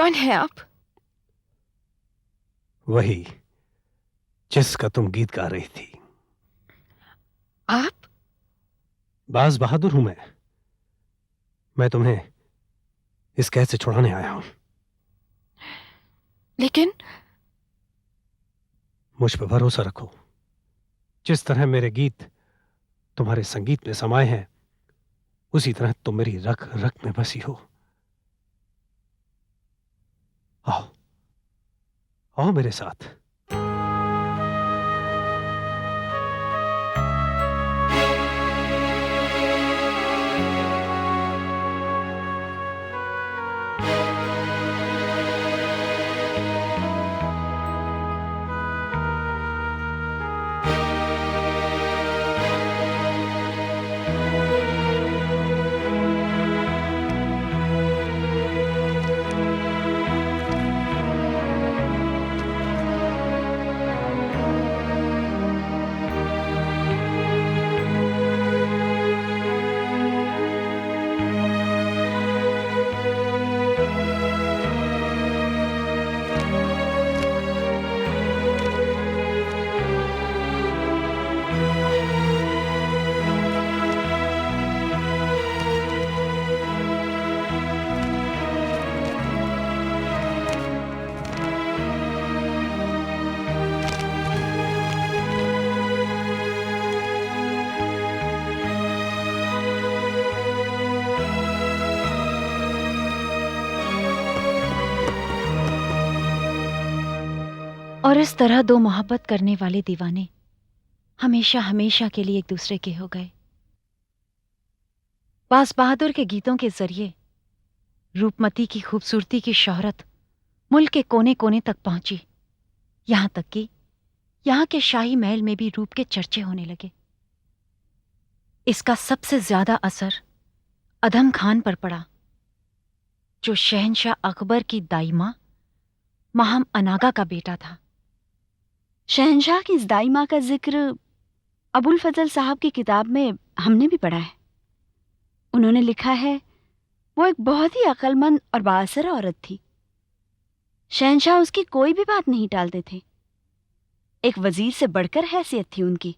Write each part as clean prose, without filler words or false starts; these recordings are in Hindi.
कौन है आप? वही जिसका तुम गीत गा रही थी। आप? बाज बहादुर हूं मैं तुम्हें इस कैद से छुड़ाने आया हूं। लेकिन मुझ पर भरोसा रखो। जिस तरह मेरे गीत तुम्हारे संगीत में समाये हैं, उसी तरह तुम मेरी रग रग में बसी हो। आओ आओ मेरे साथ। और इस तरह दो मोहब्बत करने वाले दीवाने हमेशा हमेशा के लिए एक दूसरे के हो गए। बाज बहादुर के गीतों के जरिए रूपमती की खूबसूरती की शोहरत मुल्क के कोने कोने तक पहुंची, यहां तक कि यहां के शाही महल में भी रूप के चर्चे होने लगे। इसका सबसे ज्यादा असर अदम खान पर पड़ा, जो शहंशाह अकबर की दाई मां महम अनागा का बेटा था। शहंशाह की इस दाई मां का जिक्र अबुल फजल साहब की किताब में हमने भी पढ़ा है। उन्होंने लिखा है वो एक बहुत ही अक्लमंद और बाअसर औरत थी। शहंशाह उसकी कोई भी बात नहीं टालते थे। एक वजीर से बढ़कर हैसियत थी उनकी।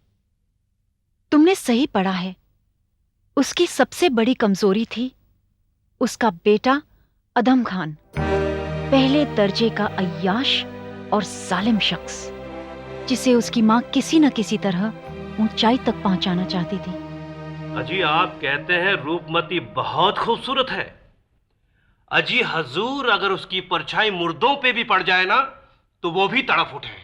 तुमने सही पढ़ा है। उसकी सबसे बड़ी कमजोरी थी उसका बेटा अदम खान, पहले दर्जे का अय्याश और जालिम शख्स, जिसे उसकी मां किसी न किसी तरह ऊंचाई तक पहुंचाना चाहती थी। अजी आप कहते हैं रूपमती बहुत खूबसूरत है। अजी हजूर अगर उसकी परछाई मुर्दों पे भी पड़ जाए ना तो वो भी तड़प उठे।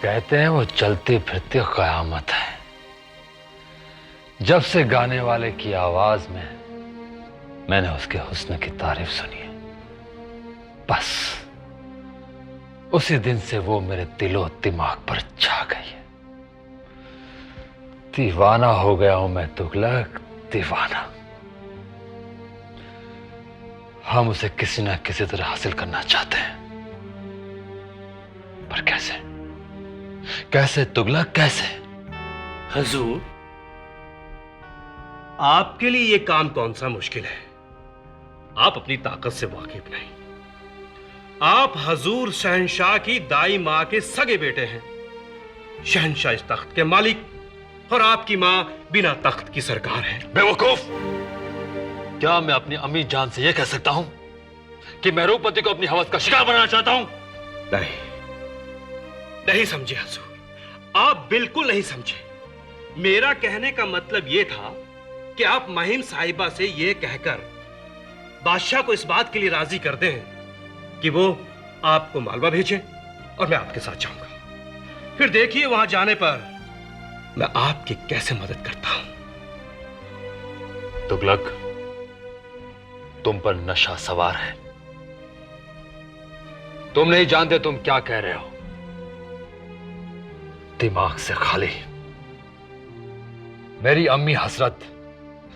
कहते हैं वो चलती फिरती कयामत है। जब से गाने वाले की आवाज में मैंने उसके हुस्न की तारीफ सुनी है, बस उसी दिन से वो मेरे दिलो दिमाग पर छा गई है। दीवाना हो गया हूं मैं तुगलक, दीवाना। हम उसे किसी ना किसी तरह हासिल करना चाहते हैं, पर कैसे? कैसे तुगलक, कैसे? हजूर आपके लिए यह काम कौन सा मुश्किल है? आप अपनी ताकत से वाकिफ नहीं। आप हजूर शहंशाह की दाई मां के सगे बेटे हैं। शहंशाह इस तख्त के मालिक और आपकी मां बिना तख्त की सरकार है। बेवकूफ! क्या मैं अपनी अम्मी जान से यह कह सकता हूं कि मैं रूपमती को अपनी हवस का शिकार बनाना चाहता हूं? नहीं समझे हजूर, आप बिल्कुल नहीं समझे। मेरा कहने का मतलब यह था कि आप महिम साहिबा से यह कहकर बादशाह को इस बात के लिए राजी कर दें कि वो आपको मालवा भेजें और मैं आपके साथ जाऊंगा। फिर देखिए वहां जाने पर मैं आपकी कैसे मदद करता हूं। तुगलक, तुम पर नशा सवार है। तुम नहीं जानते तुम क्या कह रहे हो। दिमाग से खाली। मेरी अम्मी हसरत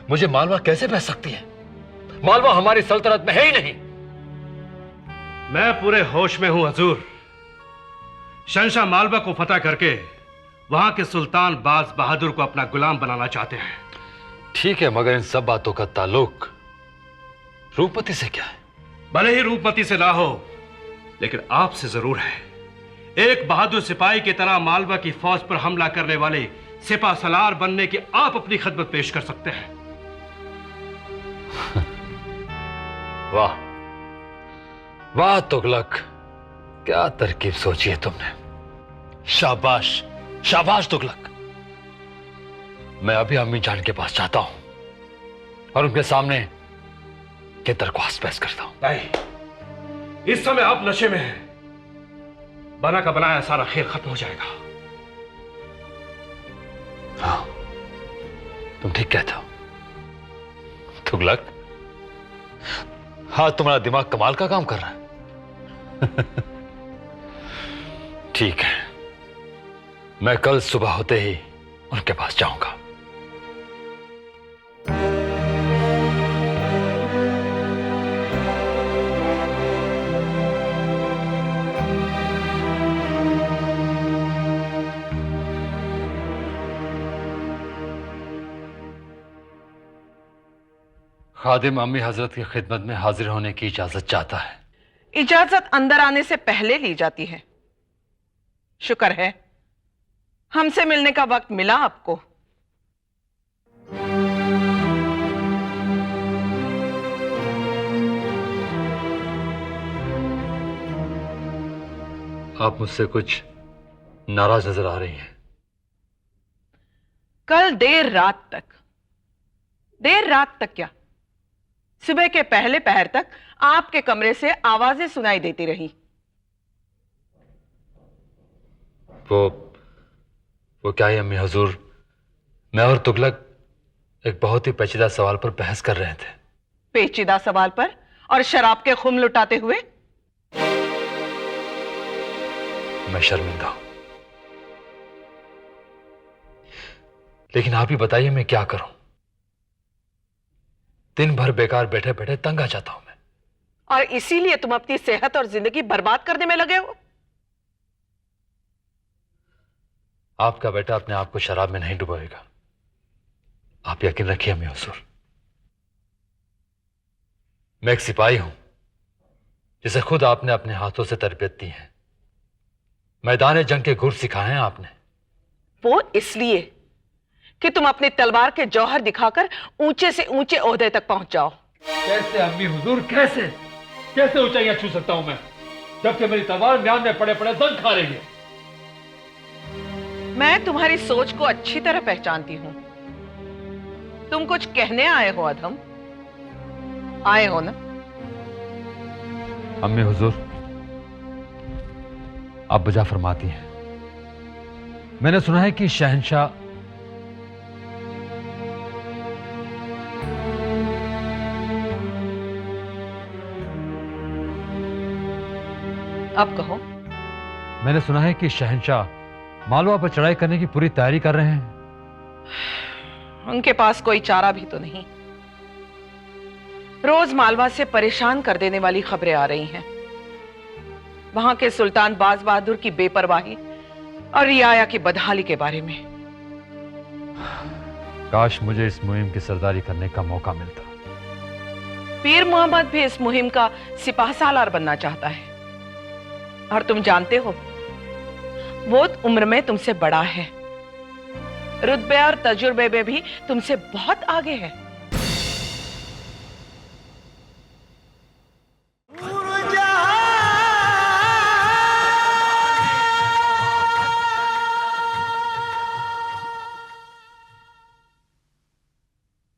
मुझे मालवा कैसे भेज सकती है? मालवा हमारी सल्तनत में है ही नहीं। मैं पूरे होश में हूं हजूर। शहंशाह मालवा को फतह करके वहां के सुल्तान बाज बहादुर को अपना गुलाम बनाना चाहते हैं। ठीक है, मगर इन सब बातों का ताल्लुक रूपमती से क्या है? भले ही रूपमती से ना हो, लेकिन आपसे जरूर है। एक बहादुर सिपाही की तरह मालवा की फौज पर हमला करने वाले सिपा सलार बनने की आप अपनी खिदमत पेश कर सकते हैं। वाह वाह तुगलक, क्या तरकीब सोची है तुमने। शाबाश शाबाश तुगलक। मैं अभी अम्मी जान के पास जाता हूं और उनके सामने ये दरख्वास्त पेश करता हूं। नहीं, इस समय आप नशे में हैं। बना का बनाया सारा खेल खत्म हो जाएगा। हाँ, तुम ठीक कहते हो तुगलक। हाँ, तुम्हारा दिमाग कमाल का काम कर रहा है। ठीक है, मैं कल सुबह होते ही उनके पास जाऊंगा। खादिम अम्मी हजरत की खिदमत में हाजिर होने की इजाजत चाहता है। इजाजत अंदर आने से पहले ली जाती है। शुक्र है हमसे मिलने का वक्त मिला आपको। आप मुझसे कुछ नाराज नजर आ रही हैं। कल देर रात तक क्या, सुबह के पहले पहर तक आपके कमरे से आवाजें सुनाई देती रही। वो क्या है अम्मी हुजूर, मैं और तुगलक एक बहुत ही पेचीदा सवाल पर बहस कर रहे थे। पेचीदा सवाल पर और शराब के खुम लुटाते हुए? मैं शर्मिंदा हूं, लेकिन आप ही बताइए मैं क्या करूं। दिन भर बेकार बैठे बैठे तंग आ जाता हूं मैं। और इसीलिए तुम अपनी सेहत और जिंदगी बर्बाद करने में लगे हो। आपका बेटा अपने आप को शराब में नहीं डुबोएगा, आप यकीन रखिए अम्मी हुजूर। मैं एक सिपाही हूं जिसे खुद आपने अपने हाथों से तरबियत दी है। मैदान जंग के गुर सिखाए हैं आपने। वो इसलिए कि तुम अपनी तलवार के जौहर दिखाकर ऊंचे से ऊंचे ओहदे तक पहुंच जाओ। कैसे अम्मी हुजूर, कैसे ऊंचाइयां छू सकता हूं मैं, जबकि मेरी तलवार म्यान में पड़े पड़े दम खा रही है। मैं तुम्हारी सोच को अच्छी तरह पहचानती हूं। तुम कुछ कहने आए हो अधम, आए हो ना? अम्मी हुजूर, आप बजा फरमाती हैं। मैंने सुना है कि शहंशाह अब कहो। मैंने सुना है कि शहंशाह मालवा पर चढ़ाई करने की पूरी तैयारी कर रहे हैं। उनके पास कोई चारा भी तो नहीं। रोज मालवा से परेशान कर देने वाली खबरें आ रही हैं। वहां के सुल्तान बाज बहादुर की बेपरवाही और रियाया की बदहाली के बारे में। काश मुझे इस मुहिम की सरदारी करने का मौका मिलता। पीर मोहम्मद भी इस मुहिम का सिपाह सालार बनना चाहता है, और तुम जानते हो वो उम्र में तुमसे बड़ा है, रुतबे और तजुर्बे में भी तुमसे बहुत आगे है।